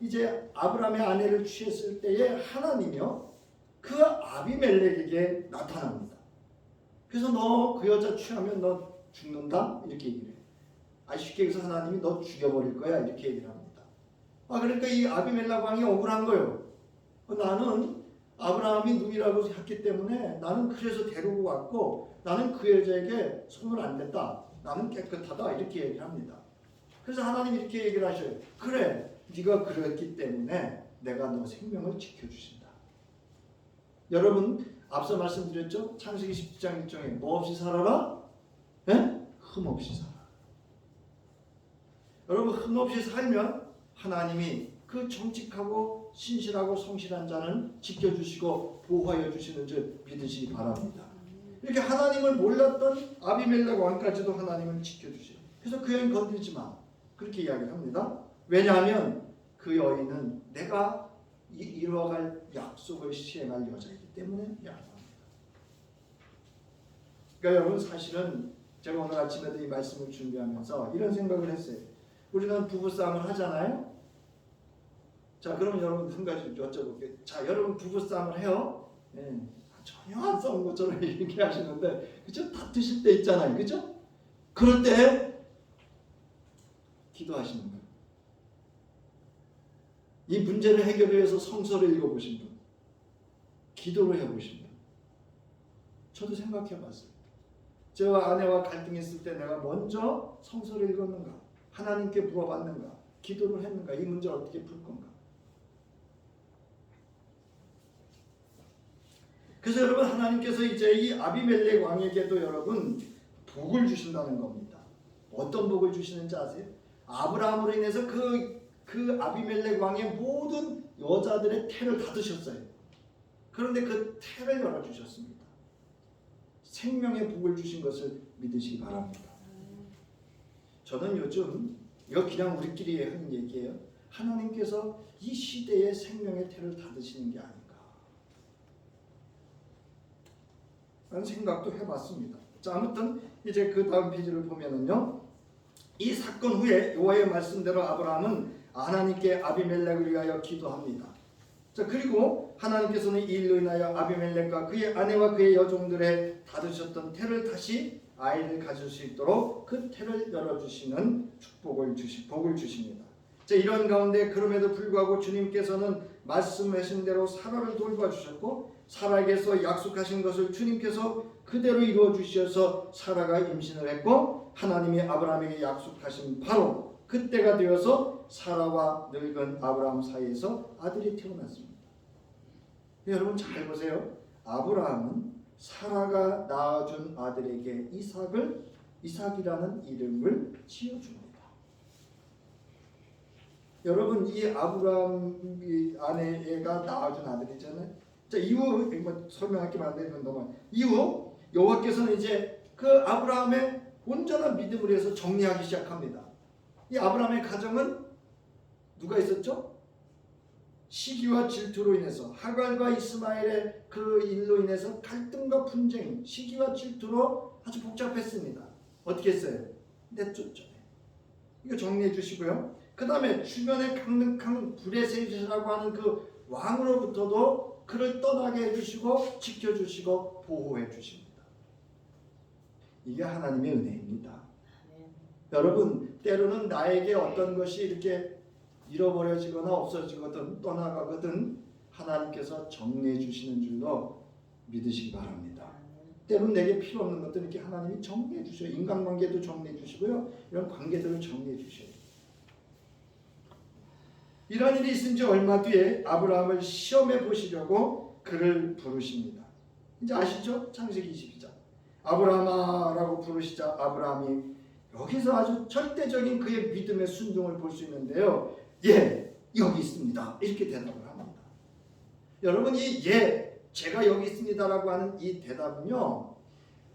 이제 아브라함의 아내를 취했을 때에 하나님이요, 그 아비멜렉에게 나타납니다. 그래서 너 그 여자 취하면 너 죽는다 이렇게 얘기를 해요. 쉽게 얘기해서 하나님이 너 죽여버릴 거야 이렇게 얘기를 합니다. 그러니까 이 아비멜렉 왕이 억울한 거예요. 나는 아브라함이 누이라고 했기 때문에 나는 그래서 데리고 왔고, 나는 그 여자에게 손을 안 댔다, 나는 깨끗하다 이렇게 얘기를 합니다. 그래서 하나님이 이렇게 얘기를 하셔요. 그래, 네가 그랬기 때문에 내가 너 생명을 지켜주신다. 여러분 앞서 말씀드렸죠? 창세기 17장 1절에 뭐 없이 살아라? 네? 흠 없이 살아. 여러분 흠 없이 살면 하나님이 그 정직하고 신실하고 성실한 자는 지켜주시고 보호하여 주시는 줄 믿으시기 바랍니다. 이렇게 하나님을 몰랐던 아비멜렉 왕까지도 하나님을 지켜주시고, 그래서 그 여인 건들지 마 그렇게 이야기를 합니다. 왜냐하면 그 여인은 내가 이루어갈 약속을 시행할 여자이기 때문에 약속합니다. 그러니까 여러분 사실은 제가 오늘 아침에도 이 말씀을 준비하면서 이런 생각을 했어요. 우리는 부부싸움을 하잖아요. 자, 그럼 여러분 한 가지 여쭤볼게요. 자, 여러분 부부싸움을 해요. 전혀 안 싸운 것처럼 이렇게 하시는데, 그죠? 다투실 때 있잖아요, 그죠? 그럴 때 기도하시는 거예요. 이 문제를 해결을 위해서 성서를 읽어보신 분, 기도를 해보신 분. 저도 생각해봤어요. 저와 아내와 갈등했을 때 내가 먼저 성서를 읽었는가, 하나님께 물어봤는가, 기도를 했는가, 이 문제를 어떻게 풀 건가. 그래서 여러분 하나님께서 이제 이 아비멜렉 왕에게도 여러분 복을 주신다는 겁니다. 어떤 복을 주시는지 아세요? 아브라함으로 인해서 그 아비멜렉 왕의 모든 여자들의 태를 닫으셨어요. 그런데 그 태를 열어주셨습니다. 생명의 복을 주신 것을 믿으시기 바랍니다. 저는 요즘 이거 그냥 우리끼리 하는 얘기예요. 하나님께서 이 시대의 생명의 태를 닫으시는 게 아닌가 라는 생각도 해봤습니다. 자, 아무튼 이제 그 다음 페이지를 보면은요, 이 사건 후에 여호와의 말씀대로 아브라함은 하나님께 아비멜렉을 위하여 기도합니다. 자, 그리고 하나님께서는 이 일로 인하여 아비멜렉과 그의 아내와 그의 여종들의 닫으셨던 태를 다시 아이를 가질 수 있도록 그 태를 열어주시는 복을 주십니다. 자, 이런 가운데 그럼에도 불구하고 주님께서는 말씀하신 대로 사라를 돌봐주셨고 사라에게서 약속하신 것을 주님께서 그대로 이루어 주셔서 사라가 임신을 했고 하나님이 아브라함에게 약속하신 바로 그때가 되어서 사라와 늙은 아브라함 사이에서 아들이 태어났습니다. 여러분 잘 보세요. 아브라함은 사라가 낳아준 아들에게 이삭이라는 이름을 지어줍니다. 여러분 이 아브라함 아내가 낳아준 아들이잖아요. 자, 이후 설명할 게 많은데 너무 이후 여호와께서는 이제 그 아브라함의 온전한 믿음을 위해서 정리하기 시작합니다. 이 아브라함의 가정은 누가 있었죠? 시기와 질투로 인해서 하갈과 이스마엘의 그 일로 인해서 갈등과 분쟁, 시기와 질투로 아주 복잡했습니다. 어떻게 했어요? 내쫓죠. 이거 정리해 주시고요. 그 다음에 주변에 강력한 브레셋이라고 하는 그 왕으로부터도 그를 떠나게 해주시고 지켜주시고 보호해 주십니다. 이게 하나님의 은혜입니다. 여러분 때로는 나에게 어떤 것이 이렇게 잃어버려지거나 없어지거든 떠나가거든 하나님께서 정리해 주시는 줄로 믿으시기 바랍니다. 때로는 내게 필요 없는 것들 이렇게 하나님이 정리해 주셔요. 인간관계도 정리해 주시고요. 이런 관계들을 정리해 주셔요. 이런 일이 있은 지 얼마 뒤에 아브라함을 시험해 보시려고 그를 부르십니다. 이제 아시죠? 창세기 22장. 아브라함아라고 부르시자 아브라함이 여기서 아주 절대적인 그의 믿음의 순종을 볼 수 있는데요. 예, 여기 있습니다. 이렇게 대답을 합니다. 여러분 이 예, 제가 여기 있습니다라고 하는 이 대답은요.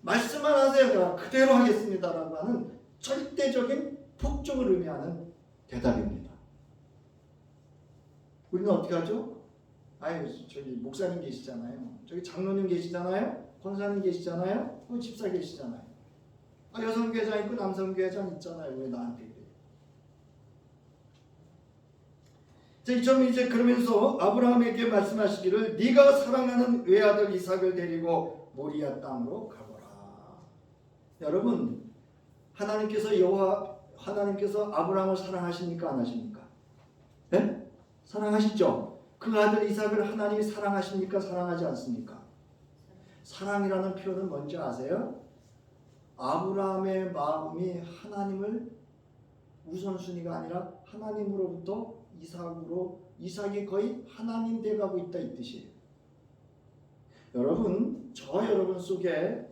말씀만 하세요. 내가 그대로 하겠습니다라고 하는 절대적인 복종을 의미하는 대답입니다. 우리는 어떻게 하죠? 아유, 저기 목사님 계시잖아요. 저기 장로님 계시잖아요. 권사님 계시잖아요. 집사 계시잖아요. 여성교회장 있고 남성교회장 있잖아요. 왜 나한테 그래요? 자, 이처럼 이제 그러면서 아브라함에게 말씀하시기를 네가 사랑하는 외아들 이삭을 데리고 모리아 땅으로 가거라. 여러분 하나님께서 아브라함을 사랑하십니까? 안 하십니까? 네? 사랑하시죠? 그 아들 이삭을 하나님이 사랑하십니까? 사랑하지 않습니까? 사랑이라는 표현은 뭔지 아세요? 아브라함의 마음이 하나님을 우선순위가 아니라 하나님으로부터 이삭이 거의 하나님 돼가고 있다 이 뜻이에요. 여러분 여러분 속에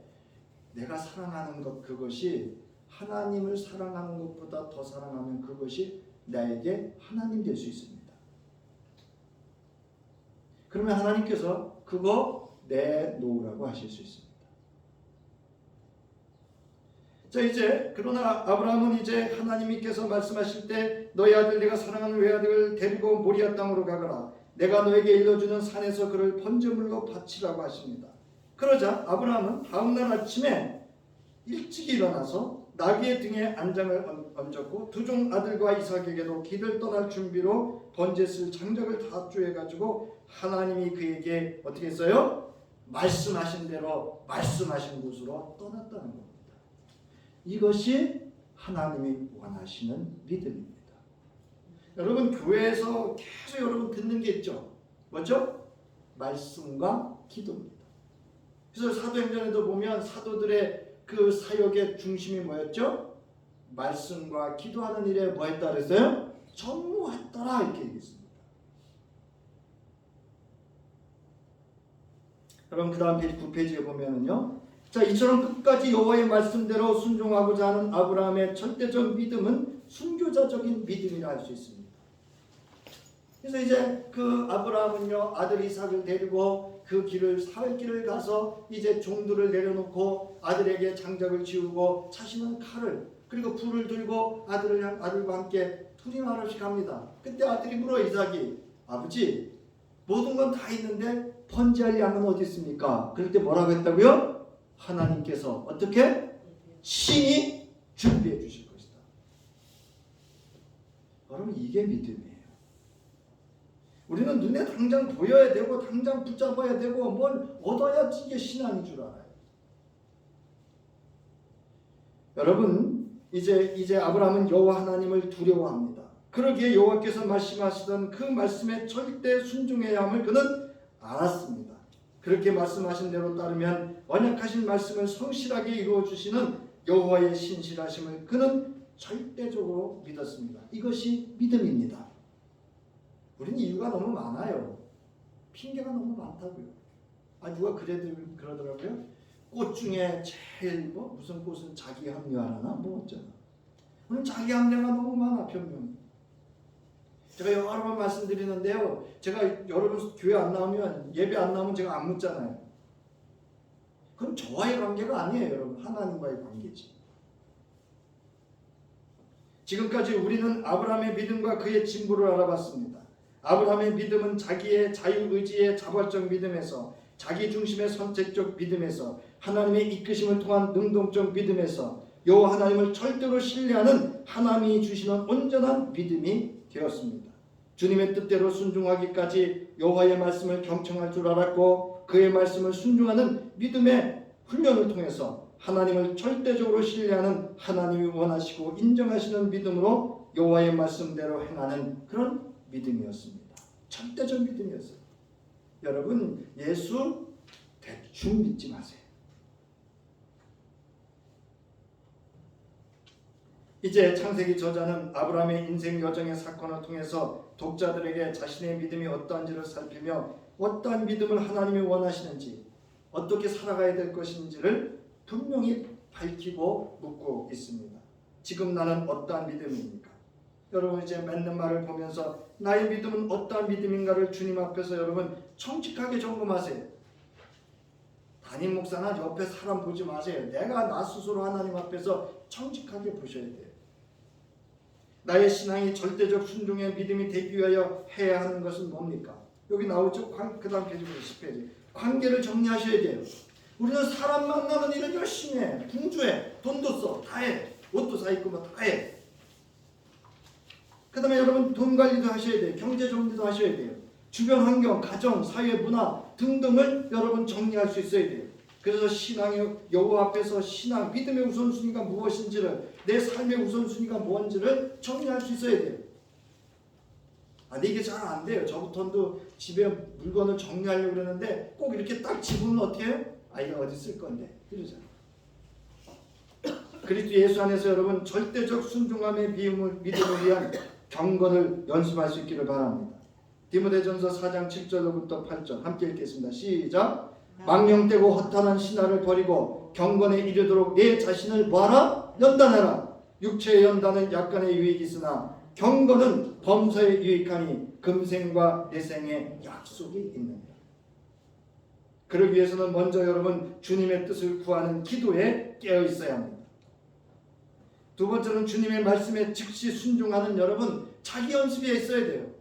내가 사랑하는 것 그것이 하나님을 사랑하는 것보다 더 사랑하면 그것이 나에게 하나님 될 수 있습니다. 그러면 하나님께서 그거 내놓으라고 하실 수 있습니다. 자, 이제 그러나 아브라함은 이제 하나님께서 말씀하실 때 너희 아들 내가 사랑하는 외아들을 데리고 모리아 땅으로 가거라. 내가 너에게 일러주는 산에서 그를 번제물로 바치라고 하십니다. 그러자 아브라함은 다음날 아침에 일찍 일어나서 나귀의 등에 안장을 얹었고 두 종 아들과 이삭에게도 길을 떠날 준비로 번제 쓸 장작을 다 쪼여가지고 하나님이 그에게 어떻게 했어요? 말씀하신 대로 말씀하신 곳으로 떠났다는 겁니다. 이것이 하나님이 원하시는 믿음입니다. 여러분 교회에서 계속 여러분 듣는 게 있죠. 뭐죠? 말씀과 기도입니다. 그래서 사도행전에도 보면 사도들의 그 사역의 중심이 뭐였죠? 말씀과 기도하는 일에 뭐 했다 그랬어요? 전무했더라 이렇게 얘기했습니다. 여러분 그 다음 페이지 9페이지에 보면은요. 자, 이처럼 끝까지 여호와의 말씀대로 순종하고자 하는 아브라함의 절대적 믿음은 순교자적인 믿음이라 할 수 있습니다. 그래서 이제 그 아브라함은요 아들 이삭을 데리고 그 살 길을 가서 이제 종들을 내려놓고 아들에게 장작을 지우고 자신은 칼을 그리고 불을 들고 아들과 함께 둘이 말없이 갑니다. 그때 아들이 물어 이삭이 아버지 모든 건 다 있는데 번제할 양은 어디 있습니까? 그럴 때 뭐라고 했다고요? 하나님께서 어떻게? 친히 준비해 주실 것이다. 여러분 이게 믿음이에요. 우리는 눈에 당장 보여야 되고 당장 붙잡아야 되고 뭘 얻어야 이게 신앙인 줄 알아요. 여러분, 이제 아브라함은 여호와 하나님을 두려워합니다. 그러기에 여호와께서 말씀하시던 그 말씀에 절대 순종해야 함을 그는 알았습니다. 그렇게 말씀하신 대로 따르면 언약하신 말씀을 성실하게 이루어 주시는 여호와의 신실하심을 그는 절대적으로 믿었습니다. 이것이 믿음입니다. 우리는 이유가 너무 많아요. 핑계가 너무 많다고요. 누가 그러더라고요. 꽃 중에 제일 무슨 꽃은 자기 합리화하나 어쩌나. 우리는 자기 합리화가 너무 많아. 변명이. 제가 여러 번 말씀드리는데요. 제가 여러분 교회 안 나오면, 예배 안 나오면 제가 안 묻잖아요. 그건 저와의 관계가 아니에요. 여러분, 하나님과의 관계지. 지금까지 우리는 아브라함의 믿음과 그의 진보를 알아봤습니다. 아브라함의 믿음은 자기의 자유의지의 자발적 믿음에서, 자기 중심의 선택적 믿음에서, 하나님의 이끄심을 통한 능동적 믿음에서 여호와 하나님을 절대로 신뢰하는 하나님이 주시는 온전한 믿음이 되었습니다. 주님의 뜻대로 순종하기까지 여호와의 말씀을 경청할 줄 알았고, 그의 말씀을 순종하는 믿음의 훈련을 통해서 하나님을 절대적으로 신뢰하는, 하나님이 원하시고 인정하시는 믿음으로 여호와의 말씀대로 행하는 그런 믿음이었습니다. 절대적 믿음이었어요. 여러분, 예수 대충 믿지 마세요. 이제 창세기 저자는 아브라함의 인생 여정의 사건을 통해서 독자들에게 자신의 믿음이 어떠한지를 살피며 어떠한 믿음을 하나님이 원하시는지, 어떻게 살아가야 될 것인지를 분명히 밝히고 묻고 있습니다. 지금 나는 어떠한 믿음입니까? 여러분, 이제 맺는 말을 보면서 나의 믿음은 어떠한 믿음인가를 주님 앞에서 여러분 정직하게 점검하세요. 담임 목사나 옆에 사람 보지 마세요. 내가 나 스스로 하나님 앞에서 정직하게 보셔야 돼요. 나의 신앙이 절대적 순종의 믿음이 되기 위하여 해야 하는 것은 뭡니까? 여기 나오죠? 그 다음 페이지 10페이지. 관계를 정리하셔야 돼요. 우리는 사람 만나는 일을 열심히 해. 분주해. 돈도 써. 다 해. 옷도 사 입고 다 해. 그 다음에 여러분 돈 관리도 하셔야 돼요. 경제 정리도 하셔야 돼요. 주변 환경, 가정, 사회, 문화 등등을 여러분 정리할 수 있어야 돼요. 그래서 신앙의 여호와 앞에서 신앙, 믿음의 우선순위가 무엇인지를, 내 삶의 우선순위가 뭔지를 정리할 수 있어야 돼요. 근데 이게 잘 안 돼요. 저부터도 집에 물건을 정리하려고 그러는데 꼭 이렇게 딱 집으면 어떻게 해요? 이거 어디 쓸 건데? 이러잖아요. 그리스도 예수 안에서 여러분 절대적 순종함의 믿음을 위한 경건을 연습할 수 있기를 바랍니다. 디모데전서 4장 7절로부터 8절 함께 읽겠습니다. 시작. 망령되고 허탄한 신화를 버리고 경건에 이르도록 내 자신을 뭐하라? 연단하라. 육체의 연단은 약간의 유익이 있으나 경건은 범사에 유익하니 금생과 내생에 약속이 있느니라. 그러기 위해서는 먼저 여러분 주님의 뜻을 구하는 기도에 깨어 있어야 합니다. 두 번째는 주님의 말씀에 즉시 순종하는 여러분 자기 연습에 있어야 돼요.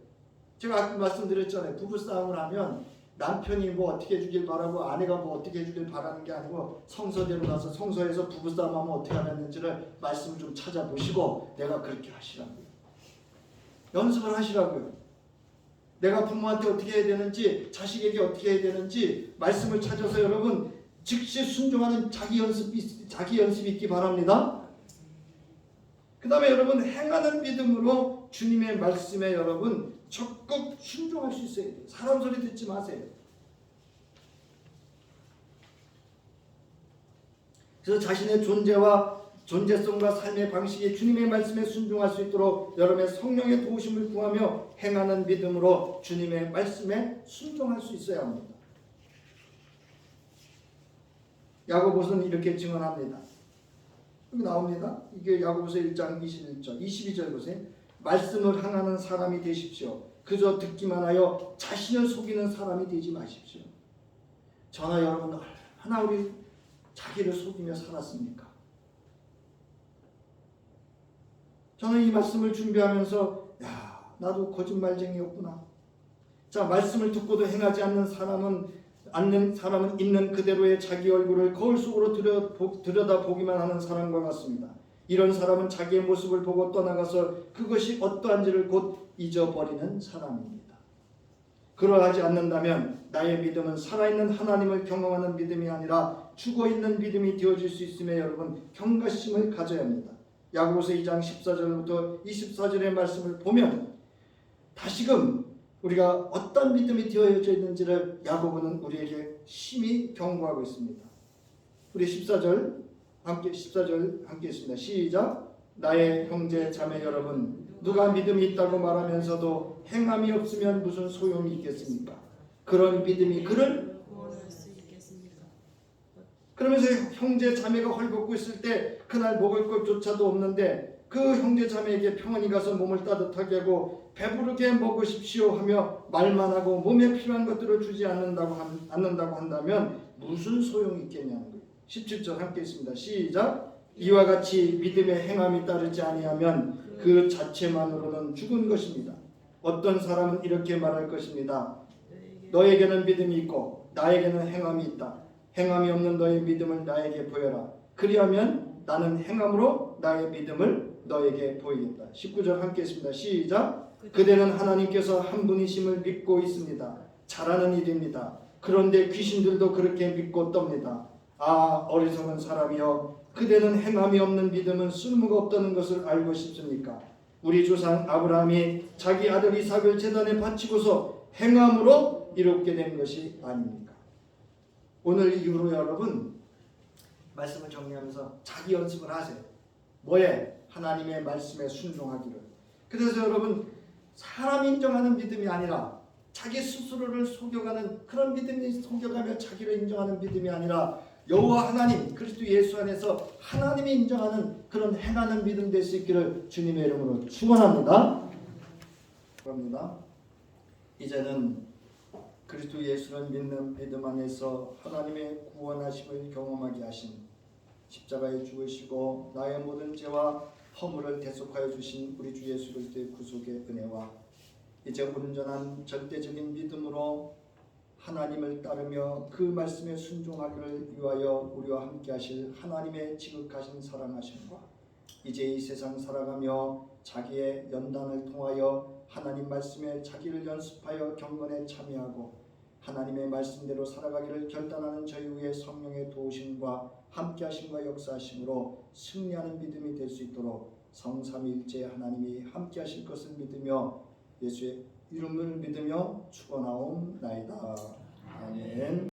제가 아까 말씀드렸잖아요. 부부싸움을 하면 남편이 뭐 어떻게 해주길 바라고 아내가 뭐 어떻게 해주길 바라는 게 아니고 성서대로 가서 성서에서 부부싸움하면 어떻게 하는지를 말씀을 좀 찾아보시고 내가 그렇게 하시라고요. 연습을 하시라고요. 내가 부모한테 어떻게 해야 되는지, 자식에게 어떻게 해야 되는지 말씀을 찾아서 여러분 즉시 순종하는 자기 연습이 있기 바랍니다. 그 다음에 여러분 행하는 믿음으로 주님의 말씀에 여러분 적극 순종할 수 있어야 돼요. 사람 소리 듣지 마세요. 그래서 자신의 존재성과 삶의 방식이 주님의 말씀에 순종할 수 있도록 여러분의 성령의 도우심을 구하며 행하는 믿음으로 주님의 말씀에 순종할 수 있어야 합니다. 야고보서는 이렇게 증언합니다. 여기 나옵니다. 이게 야고보서 1장 21절, 22절 보세요. 말씀을 항하는 사람이 되십시오. 그저 듣기만 하여 자신을 속이는 사람이 되지 마십시오. 저나 여러분 얼마나 우리 자기를 속이며 살았습니까? 저는 이 말씀을 준비하면서 나도 거짓말쟁이였구나. 자, 말씀을 듣고도 행하지 않는 사람은 있는 그대로의 자기 얼굴을 거울 속으로 들여다보기만 하는 사람과 같습니다. 이런 사람은 자기의 모습을 보고 떠나가서 그것이 어떠한지를 곧 잊어버리는 사람입니다. 그러하지 않는다면 나의 믿음은 살아있는 하나님을 경험하는 믿음이 아니라 죽어있는 믿음이 되어질 수 있음에 여러분 경각심을 가져야 합니다. 야고보서 2장 14절부터 24절의 말씀을 보면 다시금 우리가 어떤 믿음이 되어져 있는지를 야고보는 우리에게 심히 경고하고 있습니다. 우리 14절 함께 있습니다. 시작. 나의 형제 자매 여러분, 누가 믿음이 있다고 말하면서도 행함이 없으면 무슨 소용이 있겠습니까? 그런 믿음이 그를 구원할 수 있겠습니까? 그러면서 형제 자매가 헐벗고 있을 때 그날 먹을 것조차도 없는데 그 형제 자매에게 평안히 가서 몸을 따뜻하게 하고 배부르게 먹으십시오 하며 말만 하고 몸에 필요한 것들을 주지 않는다고 한다면 무슨 소용이 있겠냐는 거예요. 17절 함께 있습니다. 시작. 이와 같이 믿음의 행함이 따르지 아니하면 그 자체만으로는 죽은 것입니다. 어떤 사람은 이렇게 말할 것입니다. 너에게는 믿음이 있고 나에게는 행함이 있다. 행함이 없는 너의 믿음을 나에게 보여라. 그리하면 나는 행함으로 나의 믿음을 너에게 보이겠다. 19절 함께 있습니다. 시작. 그대는 하나님께서 한 분이심을 믿고 있습니다. 잘하는 일입니다. 그런데 귀신들도 그렇게 믿고 떱니다. 아, 어리석은 사람이여, 그대는 행함이 없는 믿음은 쓸모가 없다는 것을 알고 싶습니까? 우리 조상 아브라함이 자기 아들 이삭을 제단에 바치고서 행함으로 이롭게 된 것이 아닙니까? 오늘 이후로 여러분 말씀을 정리하면서 자기 연습을 하세요. 뭐에? 하나님의 말씀에 순종하기를. 그래서 여러분 사람 인정하는 믿음이 아니라 자기 스스로를 속여가는 그런 믿음이, 속여가며 자기를 인정하는 믿음이 아니라 여호와 하나님 그리스도 예수 안에서 하나님이 인정하는 그런 행하는 믿음 될 수 있기를 주님의 이름으로 축원합니다. 그럽니다. 이제는 그리스도 예수를 믿는 믿음 안에서 하나님의 구원하심을 경험하게 하신, 십자가에 죽으시고 나의 모든 죄와 허물을 대속하여 주신 우리 주 예수 그리스도의 구속의 은혜와 이제 온전한 절대적인 믿음으로 하나님을 따르며 그 말씀에 순종하기를 위하여 우리와 함께 하실 하나님의 지극하신 사랑하심과 이제 이 세상 살아가며 자기의 연단을 통하여 하나님 말씀에 자기를 연습하여 경건에 참여하고 하나님의 말씀대로 살아가기를 결단하는 저희 위에 성령의 도우심과 함께하심과 역사하심으로 승리하는 믿음이 될 수 있도록 성삼위일체 하나님이 함께하실 것을 믿으며 예수의 이름을 믿으며 축원하옵나이다. 아멘.